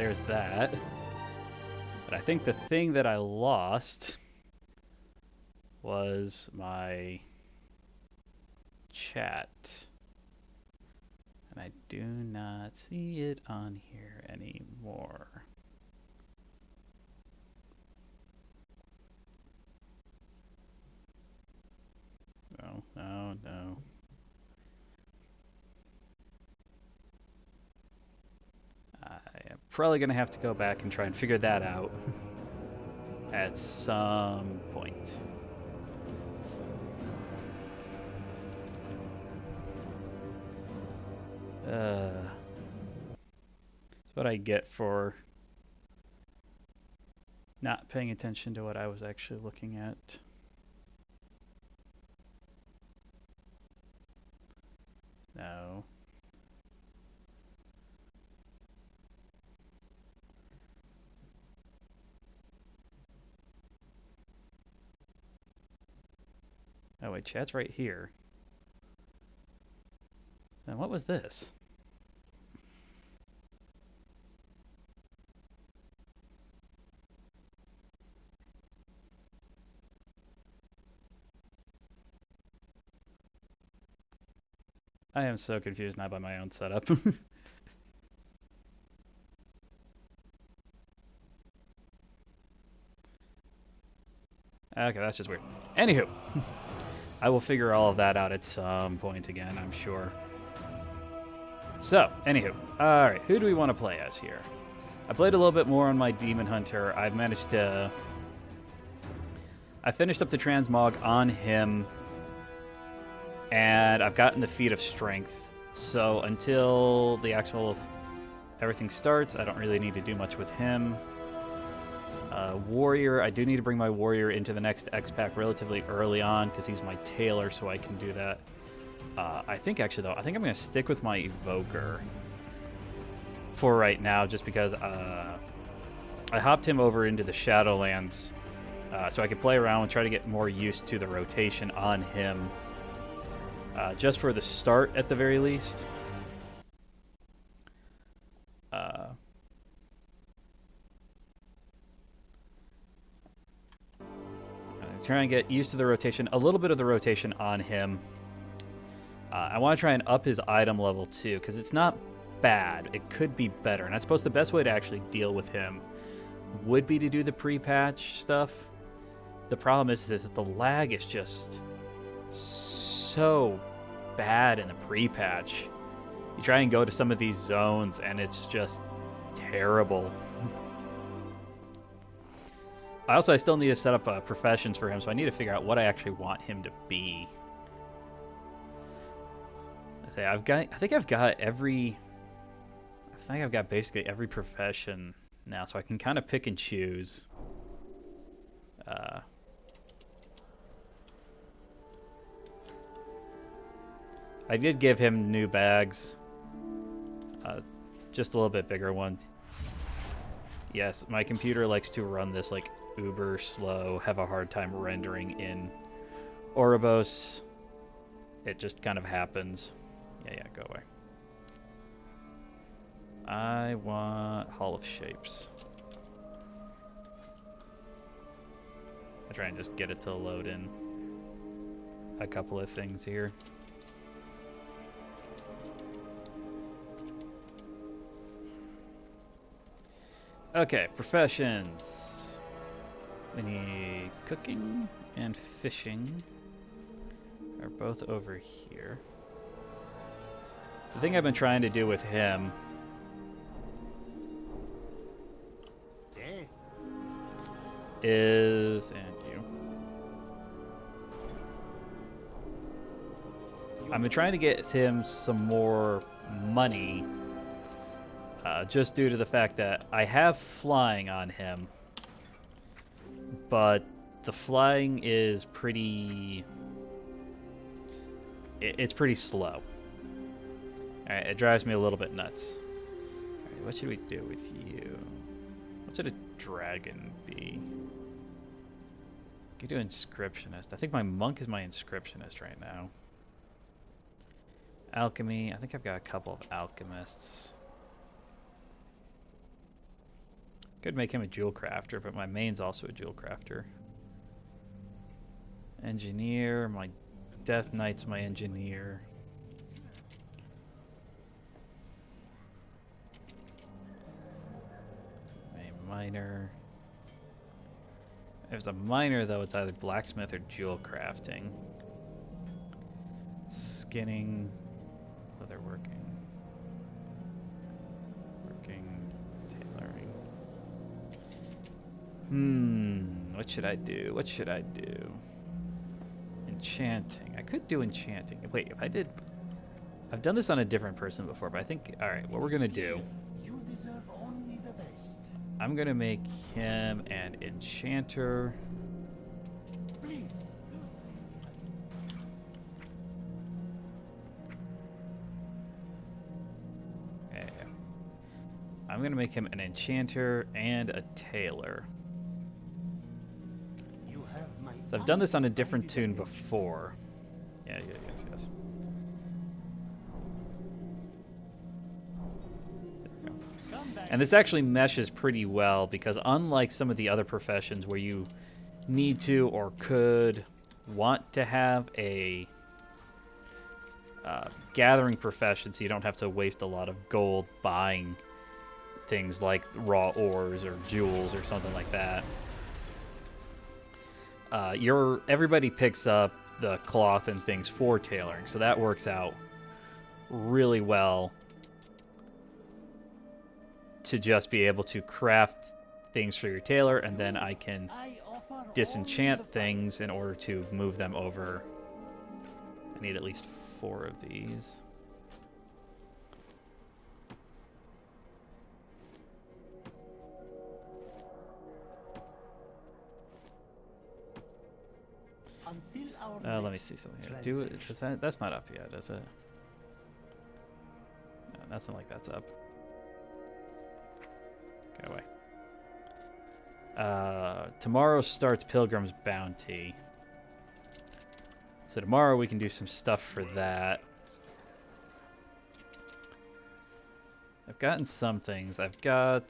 there's that. But I think the thing that I lost was my chat. And I do not see it on here anymore. No, no, no. I am probably going to have to go back and try and figure that out at some point. That's what I get for not paying attention to what I was actually looking at. No. Oh wait, chat's right here. Then what was this? I am so confused now by my own setup. Okay, that's just weird. Anywho, I will figure all of that out at some point again, I'm sure. So, anywho, alright, who do we want to play as here? I played a little bit more on my Demon Hunter. I've managed to... I finished up the transmog on him, and I've gotten the Feat of Strength. So until the actual everything starts, I don't really need to do much with him. Warrior, I do need to bring my Warrior into the next X-Pack relatively early on, because he's my Tailor, so I can do that. I think, actually, though, I think I'm going to stick with my Evoker for right now, just because I hopped him over into the Shadowlands so I could play around and try to get more used to the rotation on him, just for the start at the very least. Try and get used to the rotation, a little bit of the rotation on him. I want to try and up his item level too, because it's not bad. It could be better, and I suppose the best way to actually deal with him would be to do the pre-patch stuff. The problem is that the lag is just so bad in the pre-patch. You try and go to some of these zones, and it's just terrible. I still need to set up professions for him, so I need to figure out what I actually want him to be. I think I've got basically every profession now, so I can kind of pick and choose. I did give him new bags, just a little bit bigger ones. Yes, my computer likes to run this like uber slow, have a hard time rendering in Ouroboros. It just kind of happens. Yeah, go away. I want Hall of Shapes. I try and just get it to load in a couple of things here. Okay, professions. We need cooking and fishing are both over here. The thing I've been trying to do with him is, and I've been trying to get him some more money, just due to the fact that I have flying on him, but the flying is pretty... It's pretty slow. Alright, it drives me a little bit nuts. Alright, what should we do with you? What should a dragon be? Could do Inscriptionist. I think my monk is my Inscriptionist right now. Alchemy. I think I've got a couple of alchemists. Could make him a jewel crafter, but my main's also a jewel crafter. Engineer, my Death Knight's my engineer. A miner. If there's a miner, though, it's either blacksmith or jewel crafting. Skinning, leatherworking, tailoring. What should I do? What should I do? Enchanting. I could do enchanting. Wait, if I did... I've done this on a different person before, but I think... Alright, what we're going to do... You deserve only the best. I'm going to make him an enchanter. Please. Okay. I'm going to make him an enchanter and a tailor. You have my So I've done this on a different tune before. Yeah, yes. And this actually meshes pretty well because unlike some of the other professions where you need to or could want to have a gathering profession so you don't have to waste a lot of gold buying things like raw ores or jewels or something like that. Everybody picks up the cloth and things for tailoring, so that works out really well to just be able to craft things for your tailor, and then I can disenchant things in order to move them over. I need at least 4 of these. Let me see something here. Do it. That's not up yet, is it? No, nothing like that's up. Go away. Tomorrow starts Pilgrim's Bounty. So tomorrow we can do some stuff for that. I've gotten some things. I've got...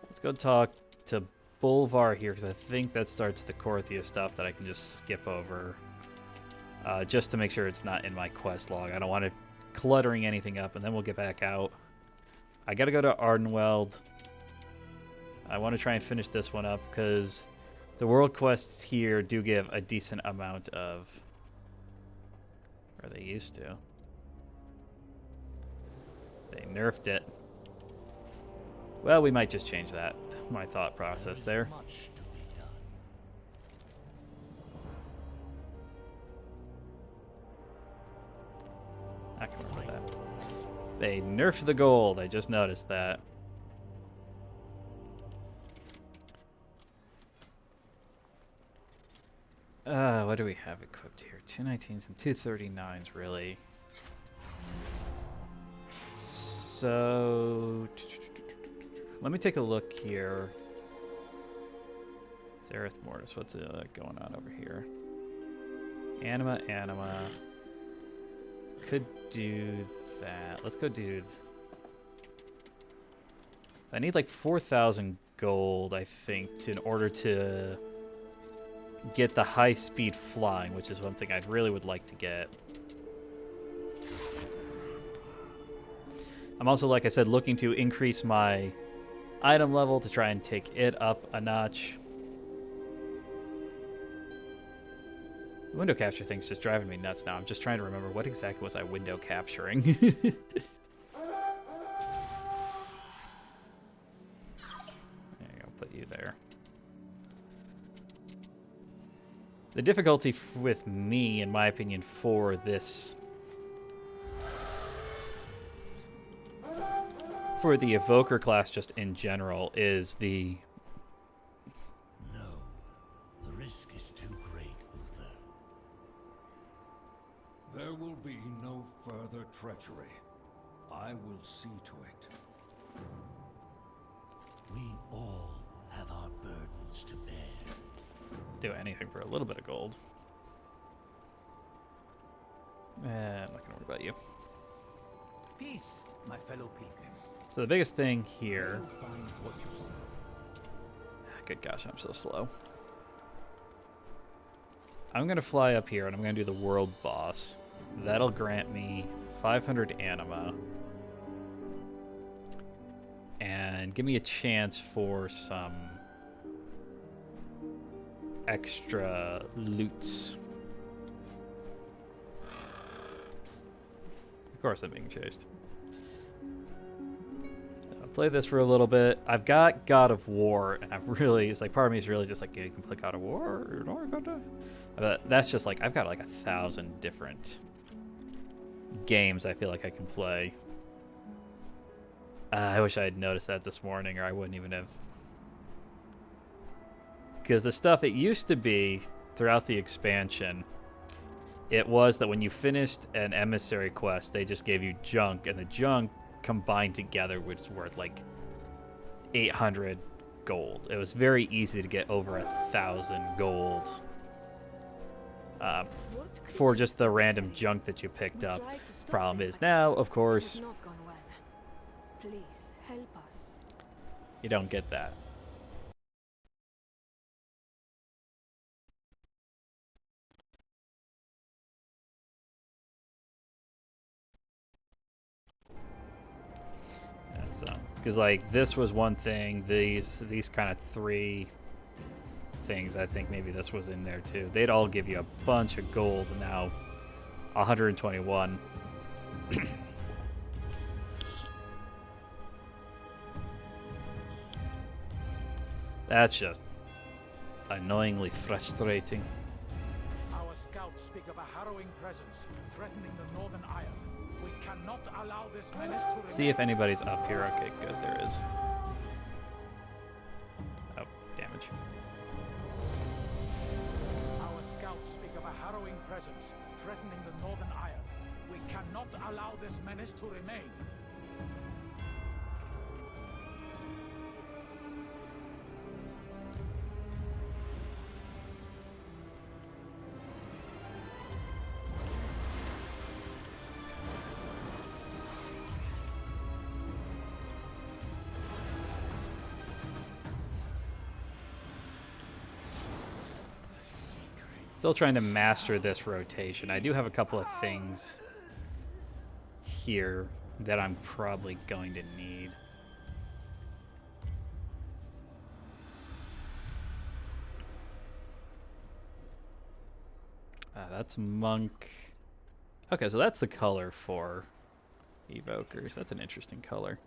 Let's go talk to Bolvar here, because I think that starts the Korthia stuff that I can just skip over. Just to make sure it's not in my quest log. I don't want it cluttering anything up, and then we'll get back out. I gotta go to Ardenweld. I want to try and finish this one up, because the world quests here do give a decent amount of... Or they used to. They nerfed it. Well, we might just change that. My thought process there. I can remember that. They nerfed the gold. I just noticed that. What do we have equipped here? 219s and 239s, really. So... Let me take a look here. Azeroth Mortis, what's going on over here? Anima. Could do that. Let's go do... I need like 4,000 gold, I think, in order to get the high-speed flying, which is one thing I really would like to get. I'm also, like I said, looking to increase my item level to try and take it up a notch. The window capture thing's just driving me nuts now. I'm just trying to remember what exactly was I window capturing. There you go, put you there. The difficulty with me, in my opinion, for this... for the Evoker class just in general is the... No, the risk is too great, Uther. There will be no further treachery. I will see to it. We all have our burdens to bear. Do anything for a little bit of gold. I'm not gonna worry about you. Peace, my fellow pilgrim. So the biggest thing here... Good gosh, I'm so slow. I'm going to fly up here and I'm going to do the world boss. That'll grant me 500 anima. And give me a chance for some extra loots. Of course I'm being chased. I'll play this for a little bit. I've got God of War, and I've really, it's like part of me is really just like, yeah, you can play God of War, or you know, but that's just like, I've got like 1,000 different games I feel like I can play. I wish I had noticed that this morning, or I wouldn't even have. Because the stuff it used to be throughout the expansion, it was that when you finished an emissary quest, they just gave you junk, and the junk combined together was worth like 800 gold. It was very easy to get over 1,000 gold for just the random junk that you picked up. Problem is now, of course, Please help us. you don't get that. And so, because like this was one thing, these kind of 3 things, I think maybe this was in there too. They'd all give you a bunch of gold, and now 121. That's just annoyingly frustrating. Our scouts speak of a harrowing presence threatening the Northern Isle. We cannot allow this menace to See if anybody's up here. Okay, good, there is. Oh, damage. Our scouts speak of a harrowing presence threatening the Northern Isle. We cannot allow this menace to remain. Still trying to master this rotation. I do have a couple of things here that I'm probably going to need. That's monk. Okay, so that's the color for evokers. That's an interesting color.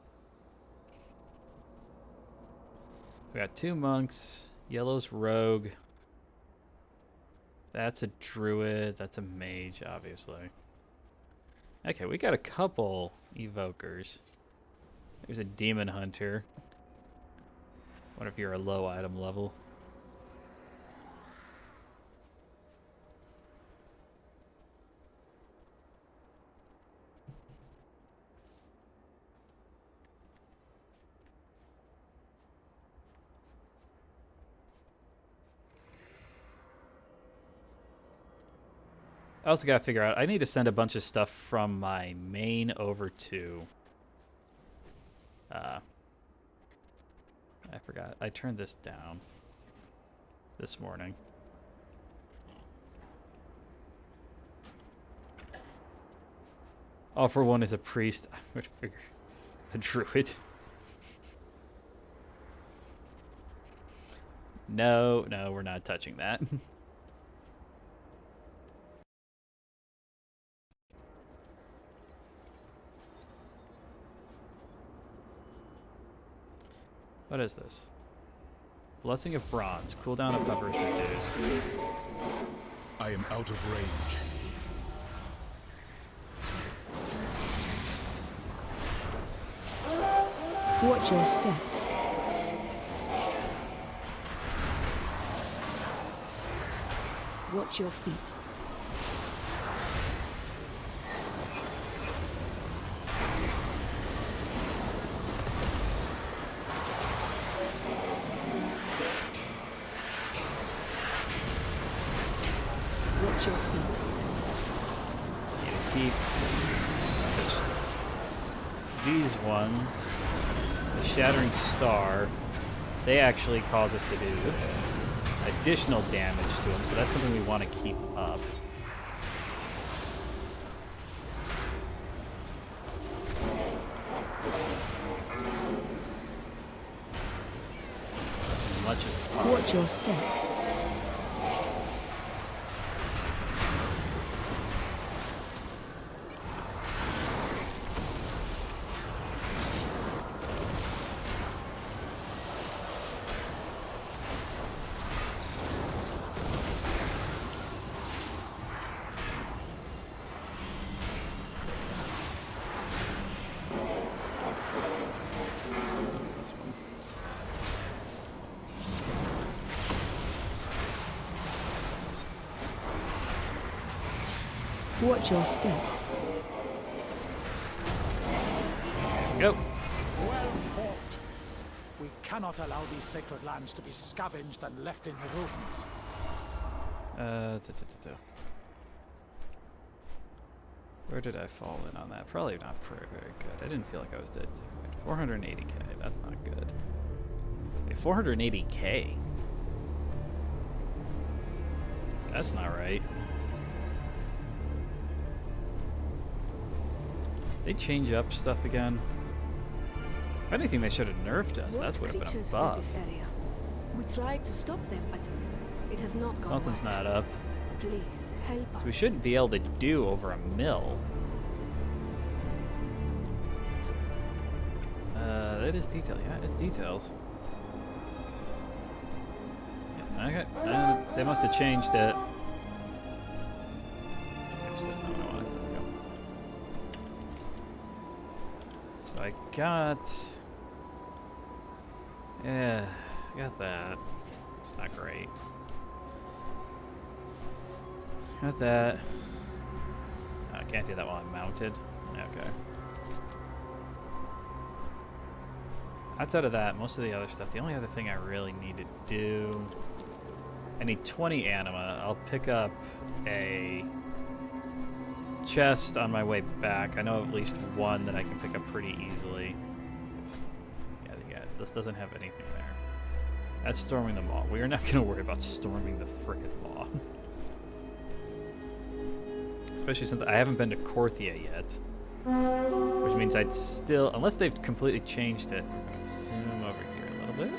We got 2 monks. Yellow's rogue. That's a druid. That's a mage, obviously. Okay, we got a couple evokers. There's a demon hunter. What if you're a low item level? I also gotta figure out, I need to send a bunch of stuff from my main over to... I forgot. I turned this down this morning. All for one is a priest. I would figure a druid. No, we're not touching that. What is this? Blessing of Bronze. Cooldown of cover is reduced. I am out of range. Watch your step. Watch your feet. Watch your feet. Keep these ones, the Shattering Star, they actually cause us to do additional damage to them, so that's something we want to keep up. As much as possible. Watch your step. What's this one? Watch your step. Go. Well fought. We cannot allow these sacred lands to be scavenged and left in ruins. Where did I fall in on that? Probably not very good. I didn't feel like I was dead. 480k, that's not good. Wait, 480k? That's not right. They change up stuff again. If anything, they should have nerfed us. That would have been a creatures buff. fill this area? We tried to stop them, but it has not gone Something's well. not up. Please help us. So we shouldn't be able to do over a mill. That is detail. Yeah, it's details. Yeah, okay. They must have changed it. Oops, that's not what I wanted. There we go. So I got... Yeah, I got that. It's not great. Got that. I can't do that while I'm mounted. Okay. Outside of that, most of the other stuff, the only other thing I really need to do... I need 20 anima. I'll pick up a chest on my way back. I know of at least one that I can pick up pretty easily. Yeah, this doesn't have anything there. That's storming the maw. We are not going to worry about storming the frickin' maw. Especially since I haven't been to Korthia yet. Which means I'd still, unless they've completely changed it, I'm going to zoom over here a little bit.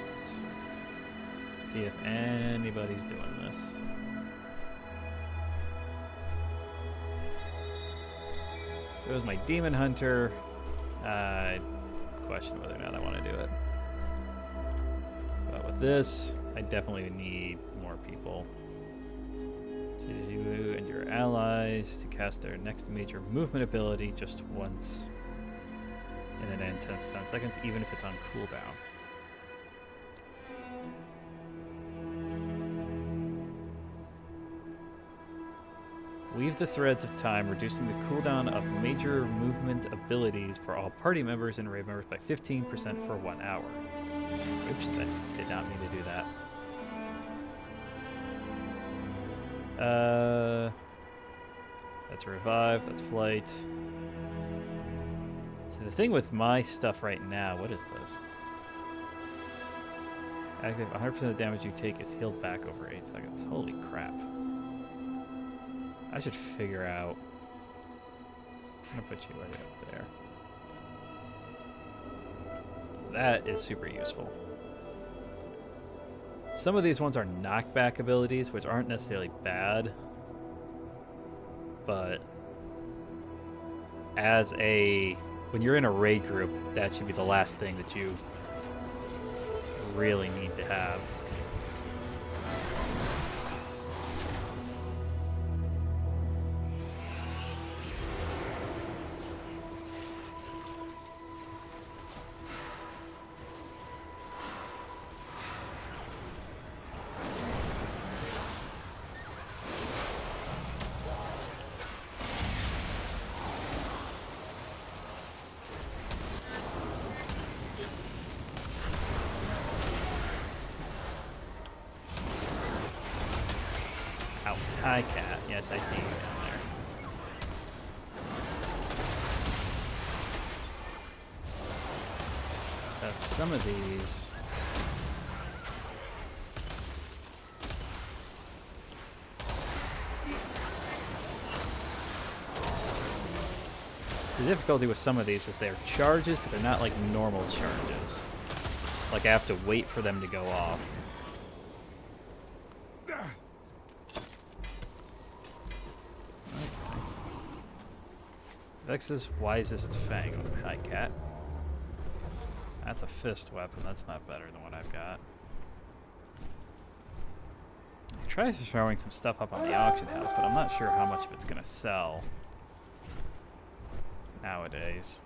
See if anybody's doing this. There's my Demon Hunter. I question whether or not I want to do it. But with this, I definitely need more people. So you and your allies to cast their next major movement ability just once. And then end 10 seconds, even if it's on cooldown. Weave the threads of time, reducing the cooldown of major movement abilities for all party members and raid members by 15% for 1 hour. Oops, that did not mean to do that. That's revive, that's flight. So the thing with my stuff right now, what is this? Active, 100% of the damage you take is healed back over 8 seconds. Holy crap. I should figure out... I'm gonna put you right up there. That is super useful. Some of these ones are knockback abilities, which aren't necessarily bad. But as a... when you're in a raid group, that should be the last thing that you really need to have. Hi, cat. Yes, I see you down some of these. The difficulty with some of these is they're charges, but they're not like normal charges. Like I have to wait for them to go off. Vex's wisest fang. Hi, cat. That's a fist weapon. That's not better than what I've got. I tried throwing some stuff up on the auction house, but I'm not sure how much of it's gonna sell nowadays.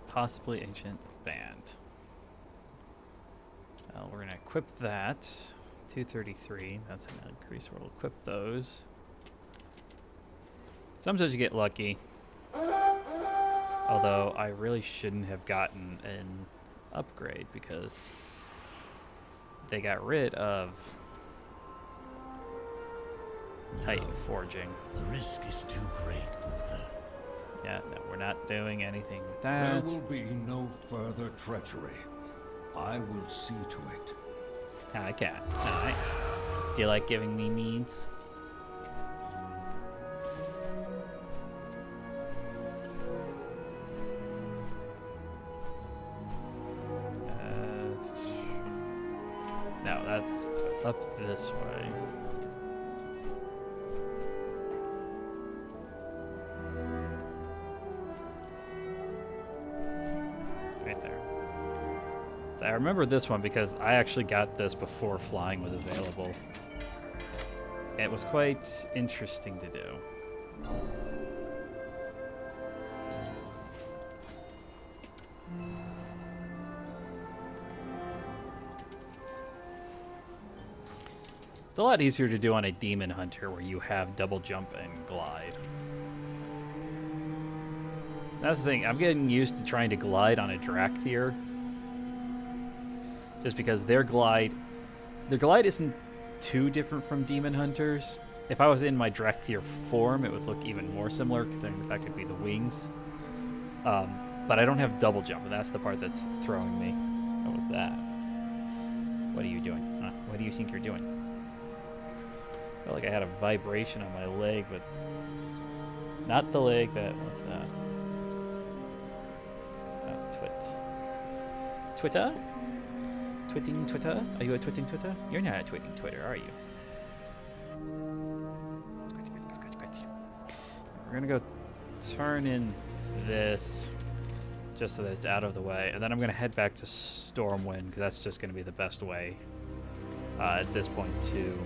Possibly ancient band. We're gonna equip that. 233. That's an increase. We'll equip those. Sometimes you get lucky. Although I really shouldn't have gotten an upgrade because they got rid of Titan Forging. The risk is too great, Uther. Yeah, no, we're not doing anything with There that. will be no further treachery. I will see to it. I can. Alright. Do you like giving me needs? No, that's up this way. I remember this one because I actually got this before flying was available. It was quite interesting to do. It's a lot easier to do on a Demon Hunter where you have double jump and glide. That's the thing, I'm getting used to trying to glide on a Drakthir. Just because their glide isn't too different from Demon Hunters. If I was in my Drakthir form, it would look even more similar, considering the fact it'd be the wings. But I don't have double jump, and that's the part that's throwing me. What was that? What are you doing? What do you think you're doing? I felt like I had a vibration on my leg, but not the leg that... What's that? Twitter? Twitting Twitter? Are you a twitting Twitter? You're not a twitting Twitter, are you? We're gonna go turn in this just so that it's out of the way, and then I'm gonna head back to Stormwind because that's just gonna be the best way at this point to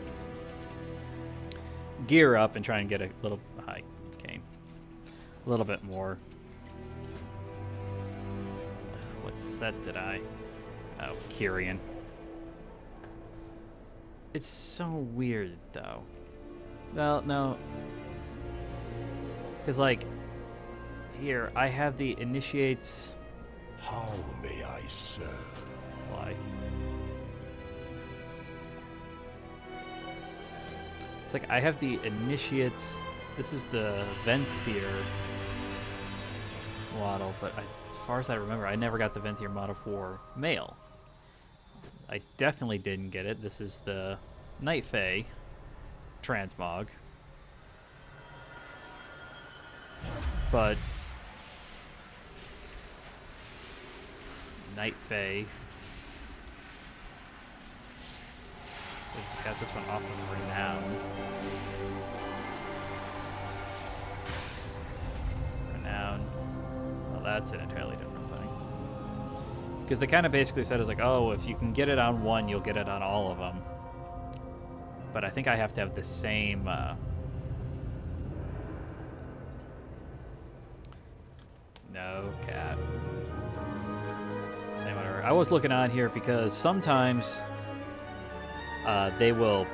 gear up and try and get a little a little bit more. What set did I? Oh, Kyrian. It's so weird, though. Well, no. Because, like, here, I have the initiates... How may I serve? Fly. It's like, I have the initiates... This is the Venthyr model, but as far as I remember, I never got the Venthyr model for male. I definitely didn't get it. This is the Night Fae transmog. But Night Fae. So I just got this one off of Renown. Well, that's an entirely different thing. Because they kind of basically said, it's like, oh, if you can get it on one, you'll get it on all of them. But I think I have to have the same... No, cat. Same whatever. I was looking on here because sometimes they will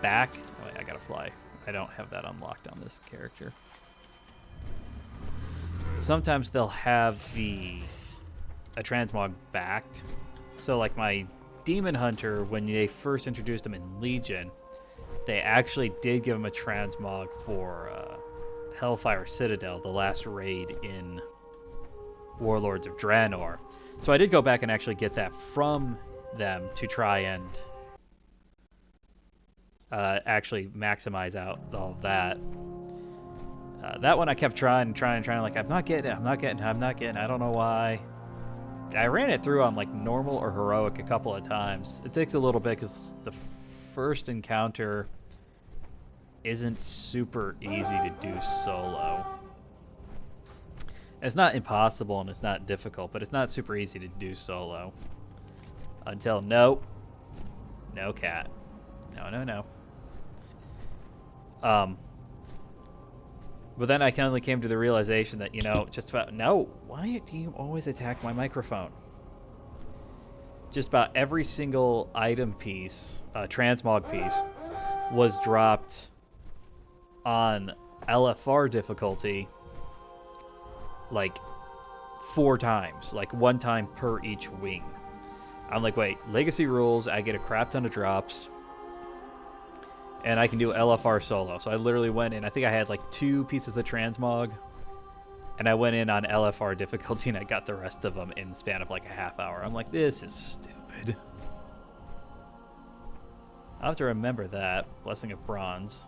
back... Oh, wait, I gotta fly. I don't have that unlocked on this character. Sometimes they'll have a transmog backed. So like my Demon Hunter, when they first introduced him in Legion, they actually did give him a transmog for Hellfire Citadel, the last raid in Warlords of Draenor. So I did go back and actually get that from them to try and actually maximize out all of that. That one I kept trying, like, I'm not getting it, I don't know why. I ran it through on like normal or heroic a couple of times. It takes a little bit because the first encounter isn't super easy to do solo. It's not impossible and it's not difficult, but it's not super easy to do solo. Until no cat. No. But then I finally came to the realization that, just about... No! Why do you always attack my microphone? Just about every single item piece, transmog piece, was dropped on LFR difficulty like 4 times. Like 1 time per each wing. I'm like, wait, Legacy rules, I get a crap ton of drops. And I can do LFR solo. So I literally went in, I think I had like 2 pieces of transmog. And I went in on LFR difficulty and I got the rest of them in the span of like a half hour. I'm like, this is stupid. I'll have to remember that. Blessing of Bronze.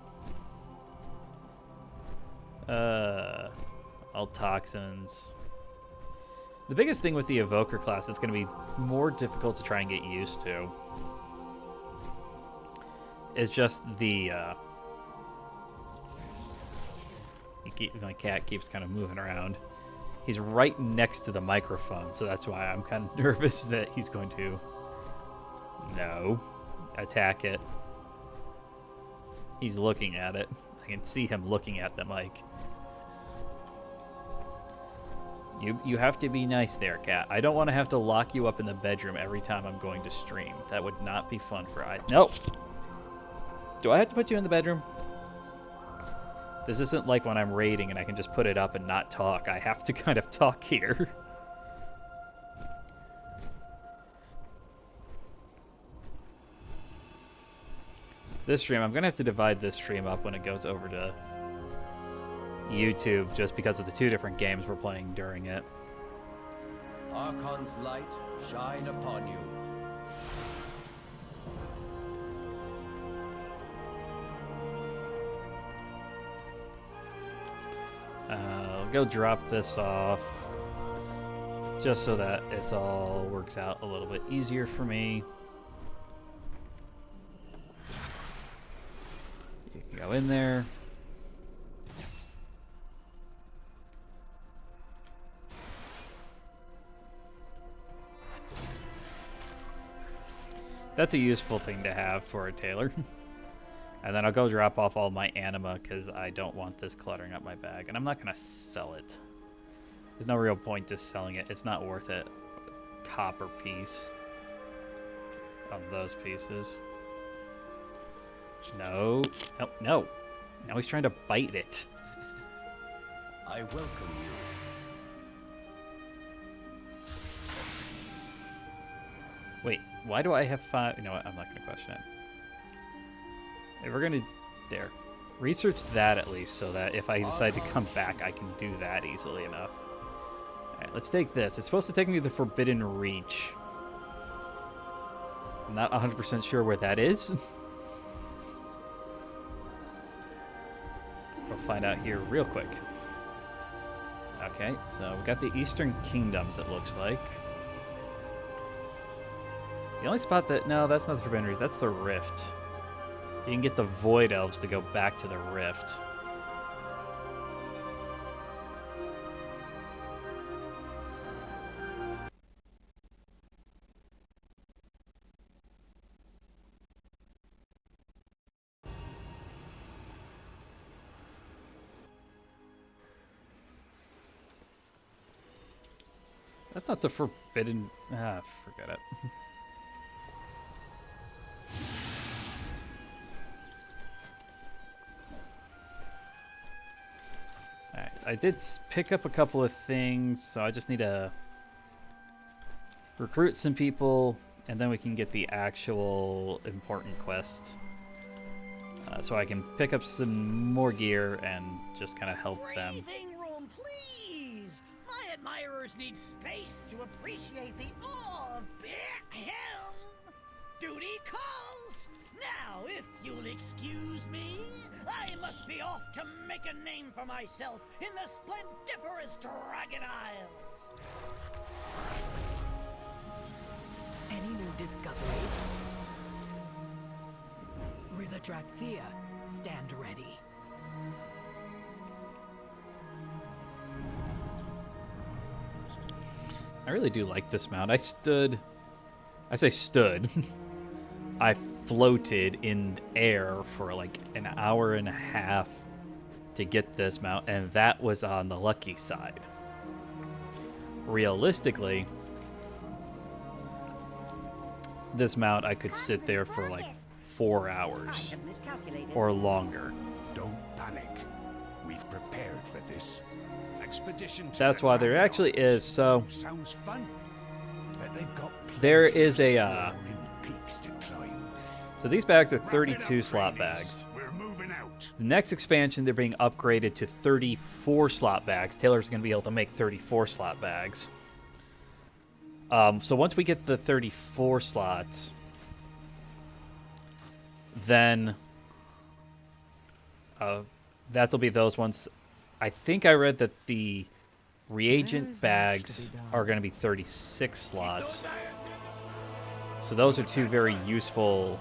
All toxins. The biggest thing with the Evoker class that's going to be more difficult to try and get used to is just the my cat keeps kind of moving around. He's right next to the microphone, so that's why I'm kind of nervous that he's going to attack it. He's looking at it. I can see him looking at the mic. You have to be nice there, cat. I don't want to have to lock you up in the bedroom every time I'm going to stream. That would not be fun for Nope. Do I have to put you in the bedroom? This isn't like when I'm raiding and I can just put it up and not talk. I have to kind of talk here. This stream, I'm going to have to divide this stream up when it goes over to YouTube just because of the 2 different games we're playing during it. Archon's light shine upon you. I'll go drop this off just so that it all works out a little bit easier for me. You can go in there. That's a useful thing to have for a tailor. And then I'll go drop off all my anima because I don't want this cluttering up my bag. And I'm not going to sell it. There's no real point to selling it. It's not worth it. Copper piece of those pieces. No. No. No. Now he's trying to bite it. I welcome you. Wait, why do I have 5? You know what? I'm not going to question it. If we're going to... There. Research that at least so that if I decide to come back, I can do that easily enough. Alright, let's take this. It's supposed to take me to the Forbidden Reach. I'm not 100% sure where that is. We'll find out here real quick. Okay, so we got the Eastern Kingdoms, it looks like. The only spot that... No, that's not the Forbidden Reach. That's the Rift. You can get the Void Elves to go back to the Rift. That's not the Forbidden... Ah, forget it. Alright, I did pick up a couple of things, so I just need to recruit some people and then we can get the actual important quests. So I can pick up some more gear and just kind of help them. Breathing room, please! My admirers need space to appreciate the awe of him! Duty calls! Now, if you'll excuse me, I must be off to make a name for myself in the splendiferous Dragon Isles! Any new discoveries? River Drakthea, stand ready. I really do like this mount. I say stood. I floated in air for like an hour and a half to get this mount, and that was on the lucky side. Realistically, this mount I could sit there for like 4 hours or longer. Don't panic. We've prepared for this. Expedition to That's the why there Dragon actually Isles. is. So Sounds fun. But they've got there plenty is of a soaring peaks to climb. so these bags are Wrap it 32 up, slot ladies. bags. We're moving out. The next expansion, they're being upgraded to 34 slot bags. Taylor's going to be able to make 34 slot bags. So once we get the 34 slots, then that'll be those ones. I think I read that the reagent bags are going to be 36 slots. So those are two very useful.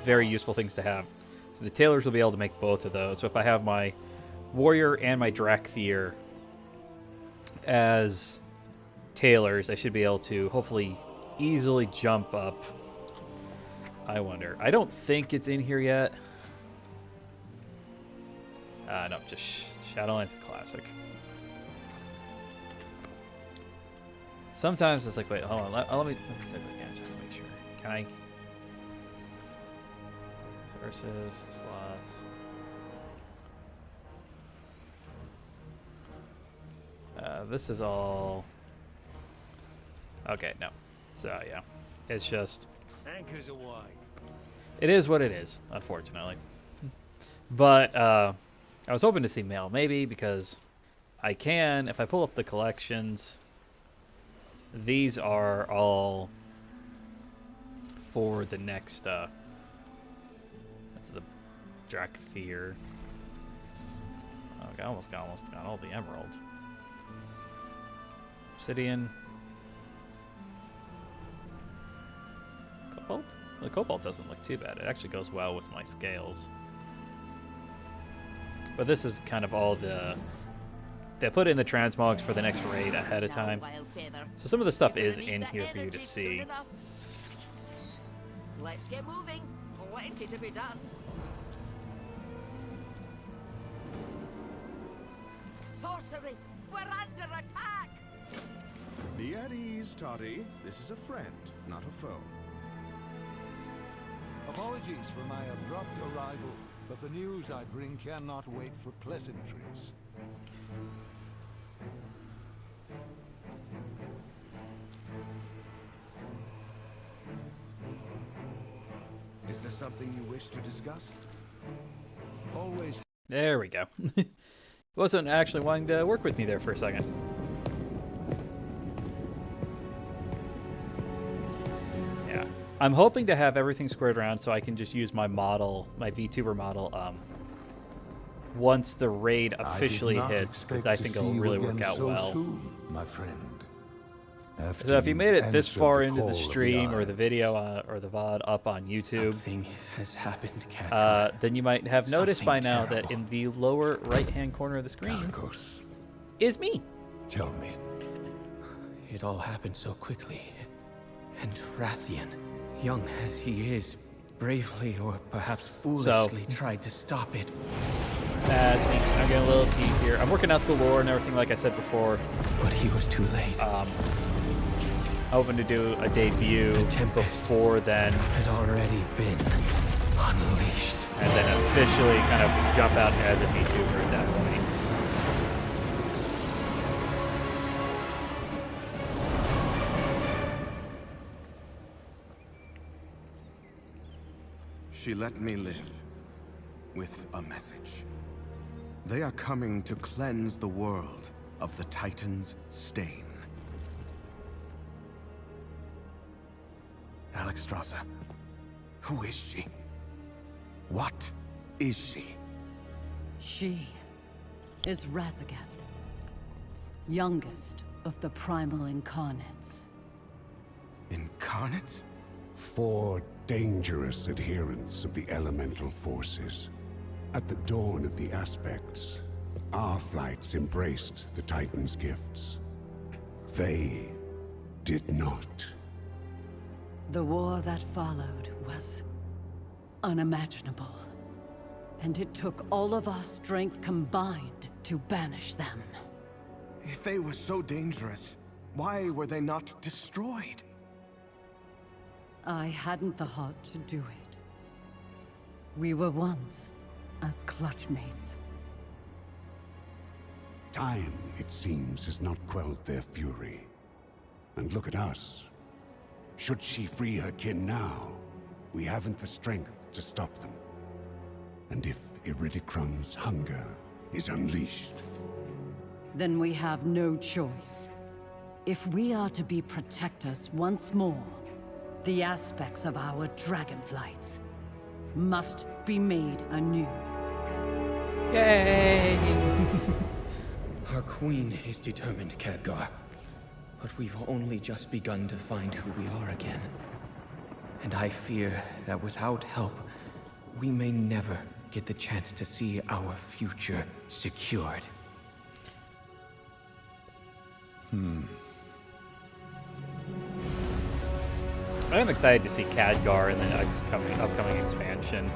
Very useful things to have. So the tailors will be able to make both of those. So if I have my warrior and my Drakthea as tailors, I should be able to hopefully easily jump up. I wonder. I don't think it's in here yet. No, just Shadowlands Classic. Sometimes it's like, wait, hold on. Let me type it again just to make sure. Can I? Sources, slots. This is all. Okay, no. So yeah, it's just. Anchors away. It is what it is, unfortunately. But I was hoping to see mail, maybe because I can, if I pull up the collections, these are all for the next, that's the Drakthea. Oh, I almost got all the emerald. Obsidian. Cobalt? The cobalt doesn't look too bad. It actually goes well with my scales. But this is kind of all the... They put in the transmogs for the next raid ahead of time. So some of the stuff is in here for you to see. Let's get moving. Plenty to be done. Sorcery! We're under attack! Be at ease, Toddy. This is a friend, not a foe. Apologies for my abrupt arrival, but the news I bring cannot wait for pleasantries. Is there something you wish to discuss? Always. There we go. Wasn't actually wanting to work with me there for a second. Yeah. I'm hoping to have everything squared around so I can just use my model, my VTuber model, once the raid officially hits, because I think it'll really work out well. My friend. So if you made it this far into the stream or the video or the VOD up on YouTube, Something has happened, Cat. then you might have noticed by Something now terrible. that in the lower right-hand corner of the screen Marcos, is me. tell me. It all happened so quickly. And Rathian, young as he is, bravely or perhaps foolishly tried to stop it. That's me. I'm getting a little tease here. I'm working out the lore and everything like I said before. But he was too late. Hoping to do a debut The Tempest before then, had already been unleashed. and then officially kind of jump out as a VTuber at that point. She let me live with a message. They are coming to cleanse the world of the Titan's stain. Alexstrasza, who is she? What is she? She is Razagath, youngest of the primal incarnates. Incarnates? 4 dangerous adherents of the elemental forces. At the dawn of the aspects, our flights embraced the Titan's gifts. They did not. The war that followed was unimaginable. And it took all of our strength combined to banish them. If they were so dangerous, why were they not destroyed? I hadn't the heart to do it. We were once as clutchmates. Time, it seems, has not quelled their fury. And look at us. Should she free her kin now, we haven't the strength to stop them. And if Iridicrum's hunger is unleashed... Then we have no choice. If we are to be protectors once more, the aspects of our dragonflights must be made anew. Yay! Our queen is determined, Khadgar. But we've only just begun to find who we are again. And I fear that without help, we may never get the chance to see our future secured. I'm excited to see Khadgar in the upcoming expansion.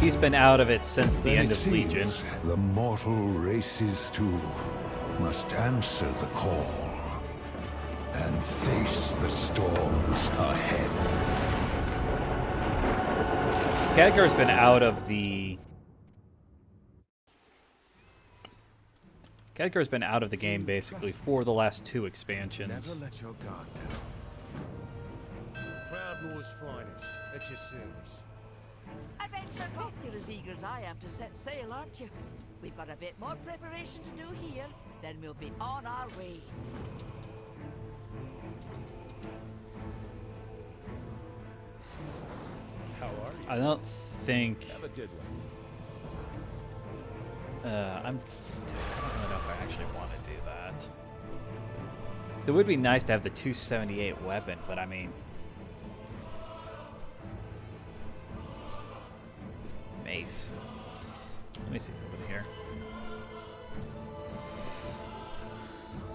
He's been out of it since the end of Legion. The mortal races too must answer the call and face the storms ahead. Khadgar's been out of the... Khadgar's been out of the game basically for the last 2 expansions. Never let your guard down. Proud Lord's finest, at your service. I bet you're not as eager as I am to set sail, aren't you? We've got a bit more preparation to do here, then we'll be on our way. How are you? I don't think... Have a good one. I don't really know if I actually want to do that. So it would be nice to have the 278 weapon, but I mean... Mace. Let me see something here.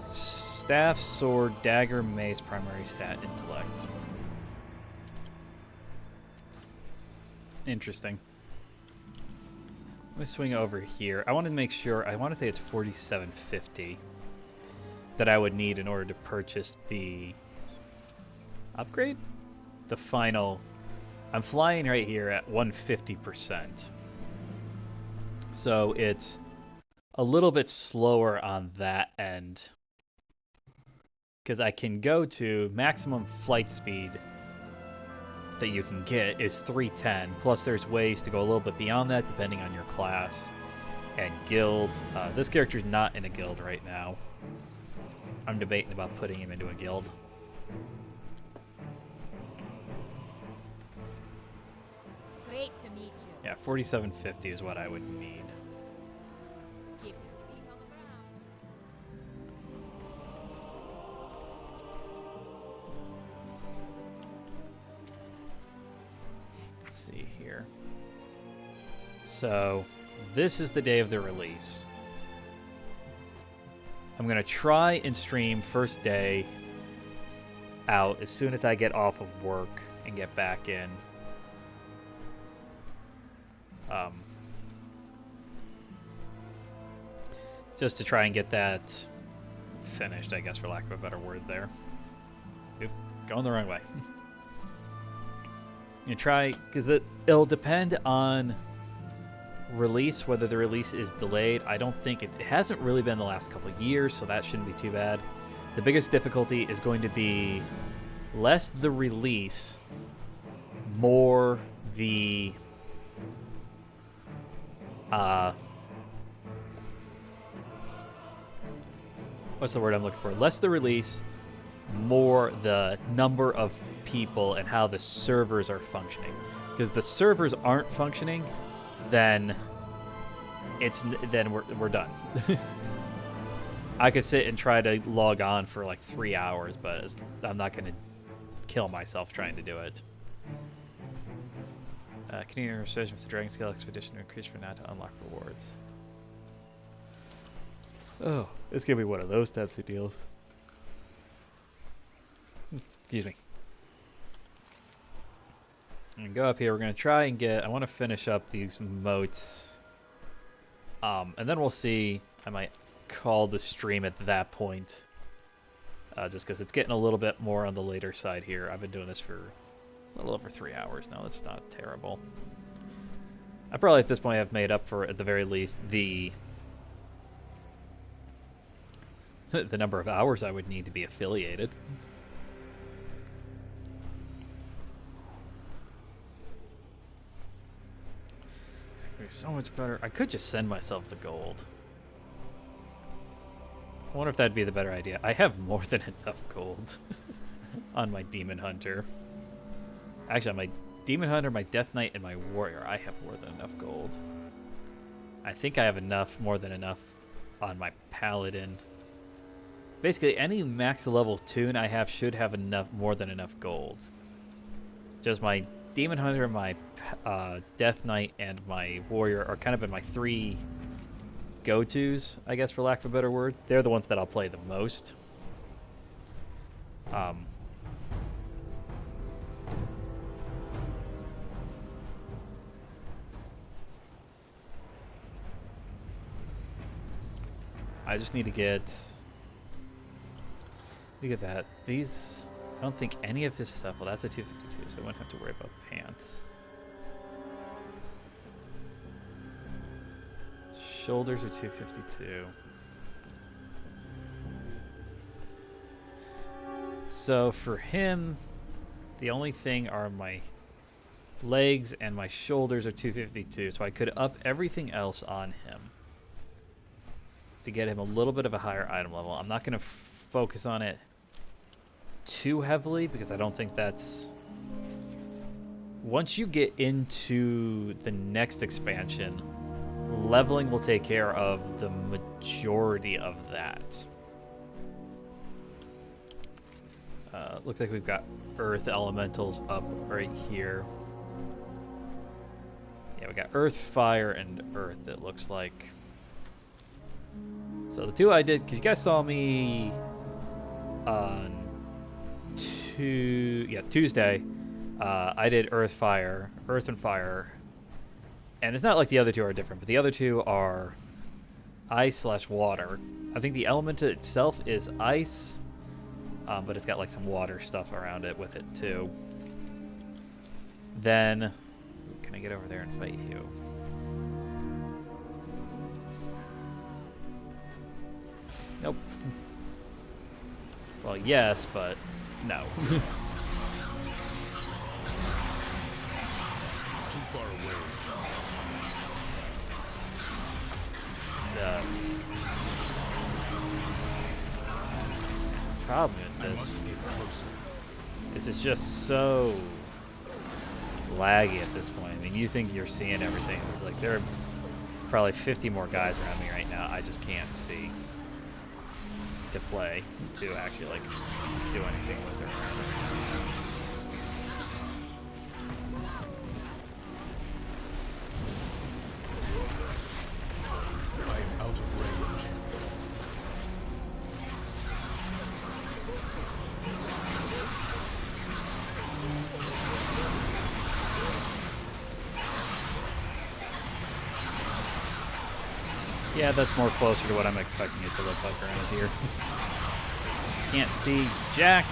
Staff, sword, dagger, mace, primary stat, intellect. Interesting. Let me swing over here. I want to make sure, I want to say it's 4750 that I would need in order to purchase the upgrade? The final. I'm flying right here at 150%. So it's a little bit slower on that end. Because I can go to maximum flight speed that you can get is 310. Plus there's ways to go a little bit beyond that depending on your class and guild. This character's not in a guild right now. I'm debating about putting him into a guild. Great to meet you. Yeah, 4750 is what I would need. Keep your feet on the ground. Let's see here. So, this is the day of the release. I'm going to try and stream first day out as soon as I get off of work and get back in. Just to try and get that finished, I guess, for lack of a better word there. Oop, going the wrong way. You try, because it'll depend on release, whether the release is delayed. I don't think it hasn't really been the last couple of years, so that shouldn't be too bad. The biggest difficulty is going to be less the release, more the what's the word I'm looking for? Less the release, more the number of people and how the servers are functioning. Because the servers aren't functioning, then we're done. I could sit and try to log on for like 3 hours, but I'm not going to kill myself trying to do it. Continuing registration for the Dragon Scale Expedition to increase for now to unlock rewards. Oh, it's going to be one of those types of deals. Excuse me. I'm going to go up here. We're going to try and I want to finish up these moats. And then we'll see. I might call the stream at that point. Just because it's getting a little bit more on the later side here. I've been doing this for a little over 3 hours now. That's not terrible. I probably at this point have made up for, at the very least, the number of hours I would need to be affiliated. So much better. I could just send myself the gold. I wonder if that'd be the better idea. I have more than enough gold on my Demon Hunter. Actually, on my Demon Hunter, my Death Knight, and my Warrior, I have more than enough gold. I think I have more than enough on my Paladin. Basically, any max level tune I have should have more than enough gold. Just my Demon Hunter, my Death Knight, and my Warrior are kind of in my 3 go-tos, I guess, for lack of a better word. They're the ones that I'll play the most. I just need to get that. These, I don't think any of his stuff, well, that's a 252, so I won't have to worry about pants. Shoulders are 252. So for him, the only thing are my legs and my shoulders are 252. So I could up everything else on him to get him a little bit of a higher item level. I'm not going to focus on it too heavily because I don't think that's... Once you get into the next expansion, leveling will take care of the majority of that. Looks like we've got Earth Elementals up right here. Yeah, we got Earth, Fire, and Earth, it looks like. So the 2 I did, because you guys saw me on Tuesday, I did Earth, and Fire. And it's not like the other 2 are different, but the other 2 are ice/water. I think the element itself is ice, but it's got like some water stuff around it with it too. Then, can I get over there and fight you? Nope. Well, yes, but no. Too far away. The problem with this is it's just so laggy at this point. I mean, you think you're seeing everything. It's like there are probably 50 more guys around me right now. I just can't see to play, to actually like do anything with it. I am out of range. Yeah, that's more closer to what I'm expecting it to look like around here. Can't see jack.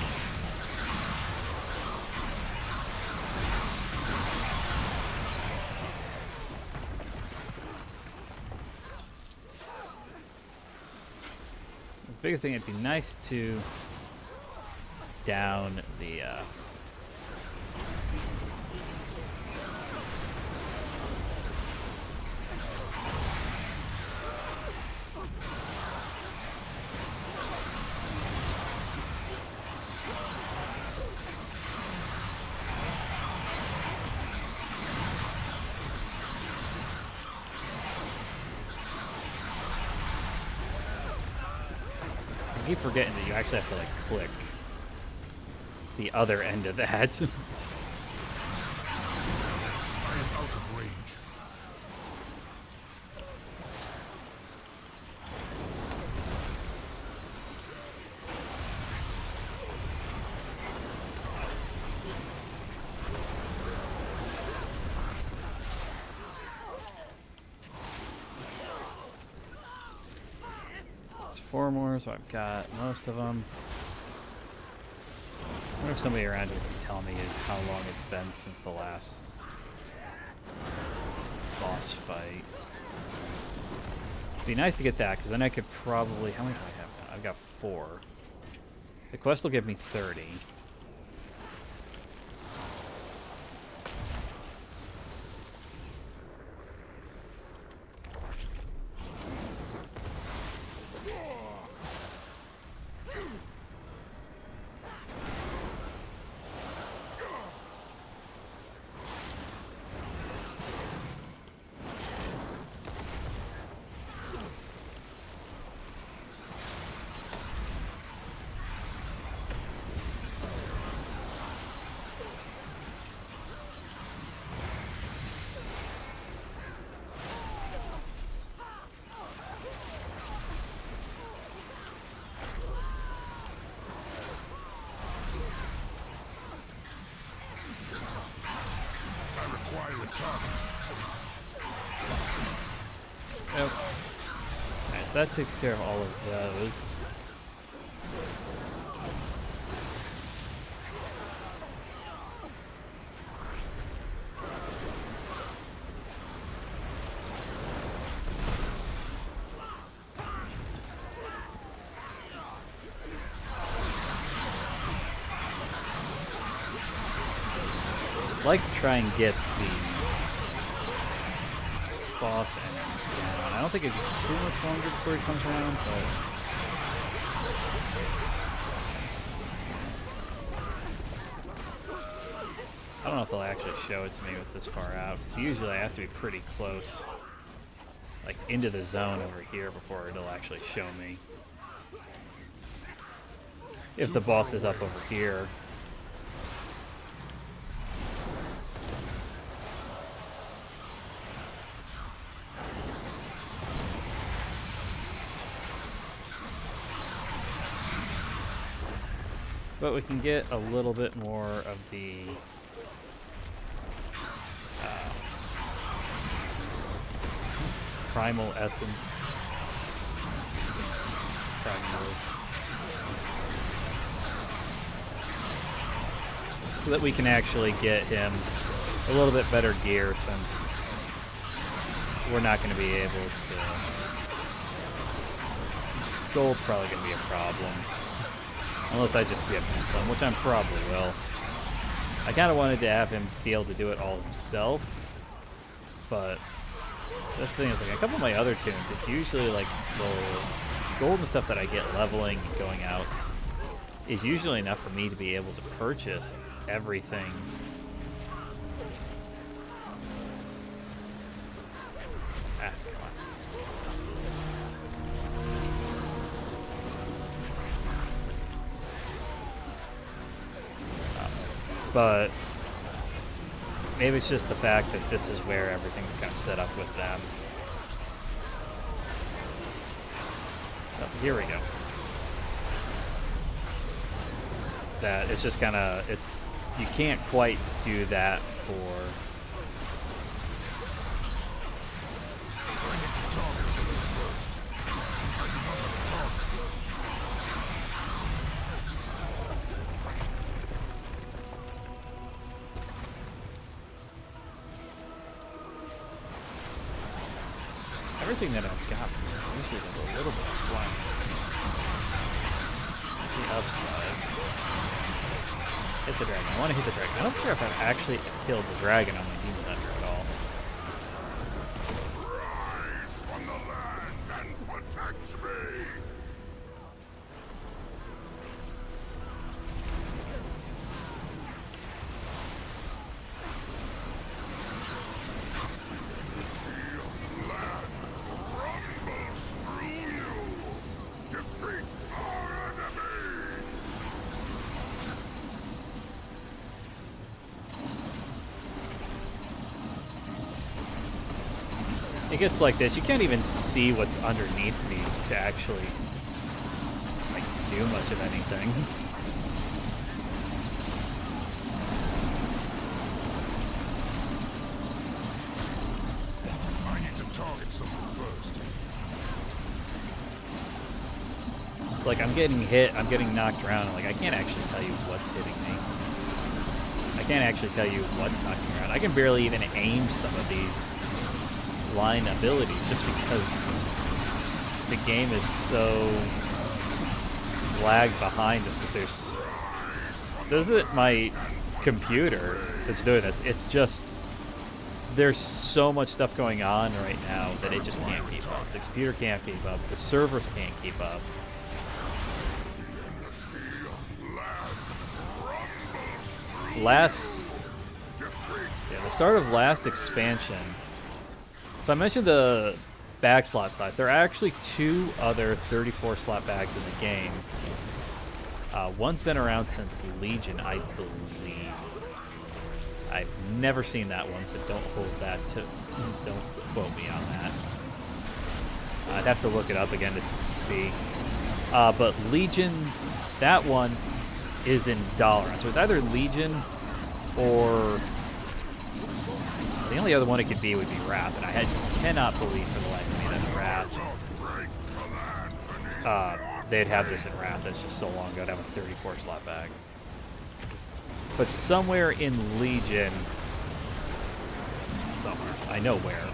The biggest thing, it'd be nice to keep forgetting that you actually have to like click the other end of that. I am out of range. It's 4 more, so I've got most of them. I wonder if somebody around here can tell me how long it's been since the last boss fight. It'd be nice to get that, because then I could probably... How many do I have now? I've got 4. The quest will give me 30. Yep. Nice, that takes care of all of those. I'd like to try and get the boss enemy down. I don't think it'd be too much longer before he comes around, but... I don't know if they'll actually show it to me with this far out, because usually I have to be pretty close, like into the zone over here before it'll actually show me. If the boss is up over here. But we can get a little bit more of the primal essence. So that we can actually get him a little bit better gear, since we're not going to be able to... Gold's probably going to be a problem. Unless I just give him some, which I probably will. I kind of wanted to have him be able to do it all himself, but that's the thing is, like, a couple of my other tunes, it's usually like the gold and stuff that I get leveling and going out is usually enough for me to be able to purchase everything. But maybe it's just the fact that this is where everything's kind of set up with them. Oh, here we go. It's just kind of, you can't quite do that for... Everything that I've got usually does a little bit of splash. That's the upside. Hit the dragon. I want to hit the dragon. I'm not sure if I've actually killed the dragon on my Demon Hunter at all. Rise from the land and protect me! it gets like this. You can't even see what's underneath me to actually like do much of anything. I need to target something first. It's like I'm getting hit, I'm getting knocked around, and like I can't actually tell you what's hitting me. I can't actually tell you what's knocking me around. I can barely even aim some of these line abilities just because the game is so lagged behind just because this isn't my computer that's doing this. It's just there's so much stuff going on right now that it just can't keep up. The computer can't keep up. The servers can't keep up. The start of last expansion. So I mentioned the bag slot size. There are actually 2 other 34 slot bags in the game. One's been around since Legion, I believe. I've never seen that one, so don't quote me on that. I'd have to look it up again to see. But Legion, that one is in Dalaran. So it's either Legion or the only other one it could be would be Wrath, and I cannot believe for the life of me that Wrath, they'd have this in Wrath. That's just so long ago to have a 34 slot bag. But somewhere in Legion, somewhere, I know where.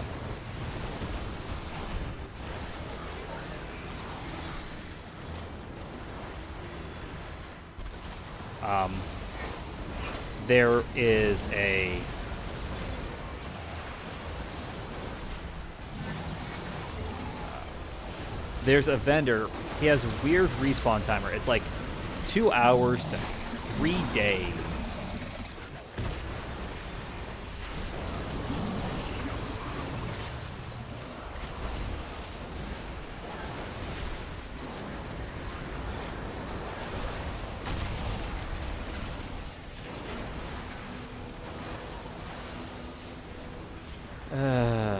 There is a there's a vendor. He has a weird respawn timer. It's like 2 hours to 3 days.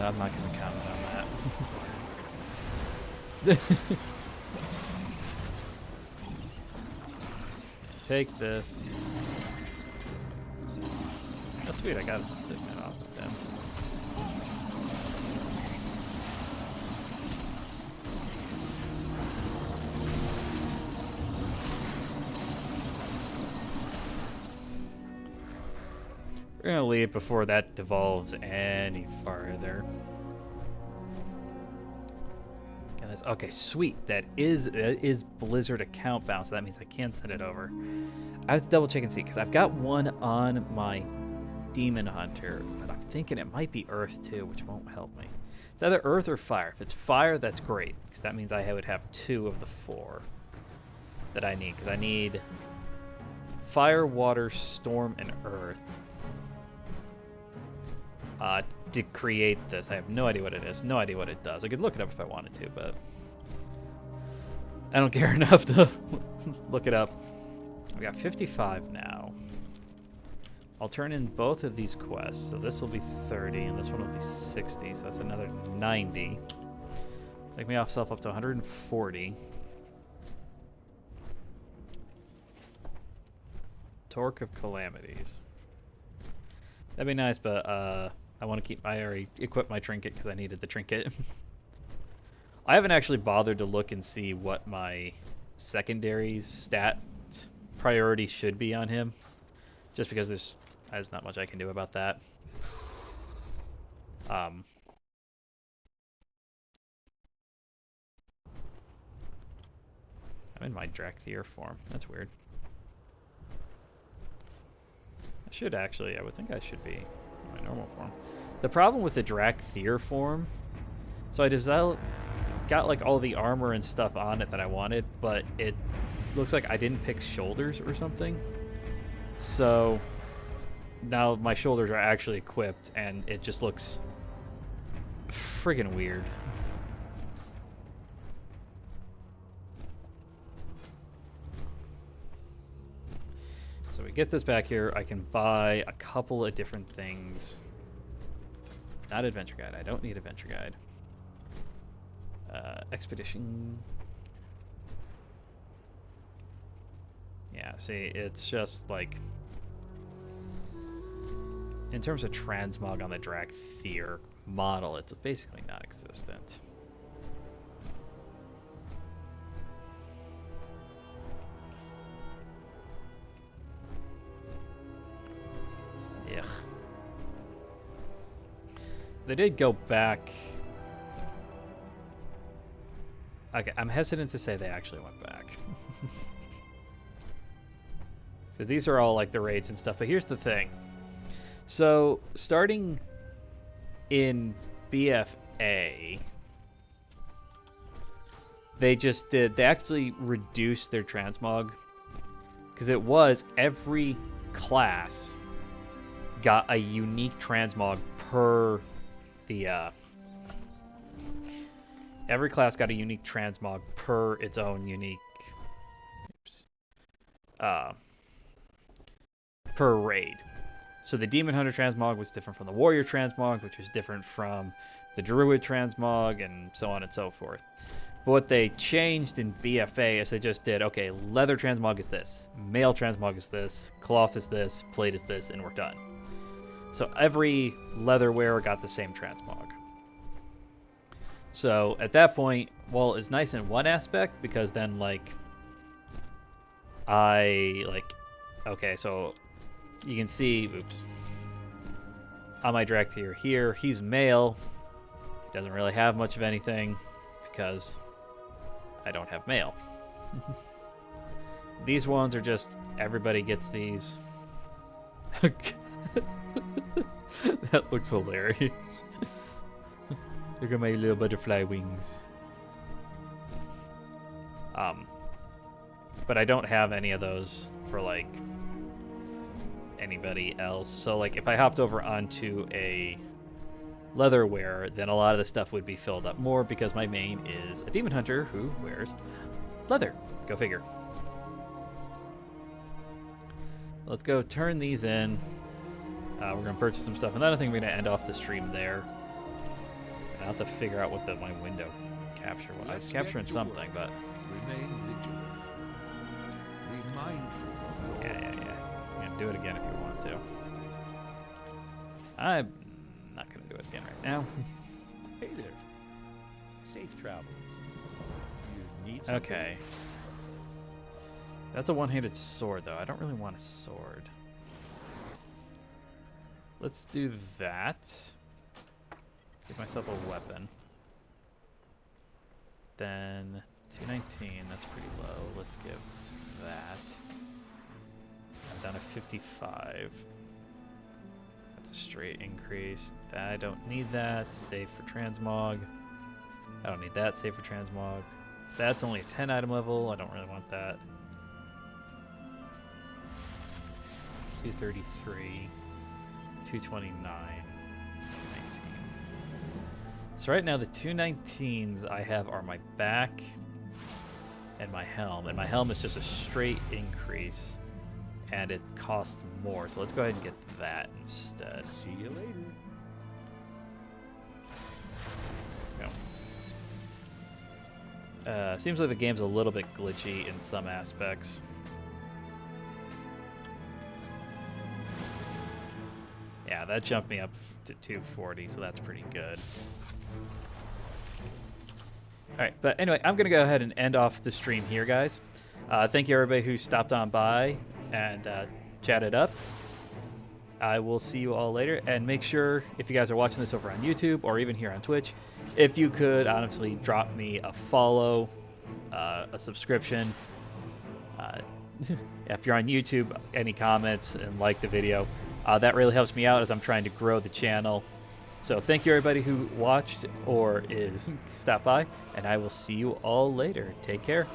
I'm not going to comment on that. Take this. Oh, sweet, I got a signet off of them. We're gonna leave before that devolves any farther. Okay, sweet. That is Blizzard account bound, so that means I can send it over. I have to double check and see because I've got one on my Demon Hunter, but I'm thinking it might be Earth too, which won't help me. It's either Earth or Fire. If it's Fire, that's great because that means I would have 2 of the 4 that I need because I need Fire, Water, Storm, and Earth. To create this. I have no idea what it is, no idea what it does. I could look it up if I wanted to, but I don't care enough to look it up. We got 55 now. I'll turn in both of these quests, so this will be 30 and this one will be 60, so that's another 90. Take me off self up to 140. Torque of Calamities. That'd be nice, but I want to keep. I already equipped my trinket because I needed the trinket. I haven't actually bothered to look and see what my secondary stat priority should be on him, just because there's not much I can do about that. I'm in my Drakthir form. That's weird. I should actually. I would think I should be in my normal form. The problem with the Drakthir form, so I got like all the armor and stuff on it that I wanted, but it looks like I didn't pick shoulders or something. So now my shoulders are actually equipped and it just looks friggin' weird. So we get this back here, I can buy a couple of different things. Not adventure guide, I don't need adventure guide. Expedition. Yeah, see, it's just like... In terms of transmog on the Drakthir model, it's basically non-existent. Ugh. They did go back... Okay, I'm hesitant to say they actually went back. So these are all like the raids and stuff, but here's the thing. So starting in BFA, they actually reduced their transmog, because it was every class got a unique transmog per the every class got a unique transmog per its own unique per raid. So the Demon Hunter transmog was different from the Warrior transmog, which was different from the Druid transmog, and so on and so forth. But what they changed in BFA is they just did, okay, leather transmog is this, mail transmog is this, cloth is this, plate is this, and we're done. So every leather wearer got the same transmog. So at that point, well, it's nice in one aspect, because then okay, so you can see, oops, on my Drakthir here, he's male, doesn't really have much of anything, because I don't have mail. These ones are just, everybody gets these. That looks hilarious. Look at my little butterfly wings. But I don't have any of those for like anybody else. So like if I hopped over onto a leather wearer, then a lot of the stuff would be filled up more, because my main is a demon hunter who wears leather. Go figure. Let's go turn these in. We're going to purchase some stuff, and then I think we're going to end off the stream there. And I'll have to figure out what my window capture was. I was capturing something, but... Remain vigilant. Be mindful of your... Yeah. Do it again if you want to. I'm not going to do it again right now. Hey there. Safe travels. You need something? Okay. That's a one-handed sword, though. I don't really want a sword. Let's do that. Give myself a weapon. Then 219, that's pretty low. Let's give that. I'm down to 55. That's a straight increase. I don't need that. Save for transmog. I don't need that. Save for transmog. That's only a 10 item level. I don't really want that. 233. 229. 219. So right now the 219s I have are my back and my helm. And my helm is just a straight increase. And it costs more. So let's go ahead and get that instead. See you later. Go. Seems like the game's a little bit glitchy in some aspects. Yeah, that jumped me up to 240, so that's pretty good. Alright, but anyway, I'm going to go ahead and end off the stream here, guys. Thank you everybody who stopped on by and chatted up. I will see you all later, and make sure, if you guys are watching this over on YouTube or even here on Twitch, if you could honestly drop me a follow, a subscription. If you're on YouTube, any comments and like the video. That really helps me out as I'm trying to grow the channel. So thank you everybody who watched or is stopped by, and I will see you all later. Take care.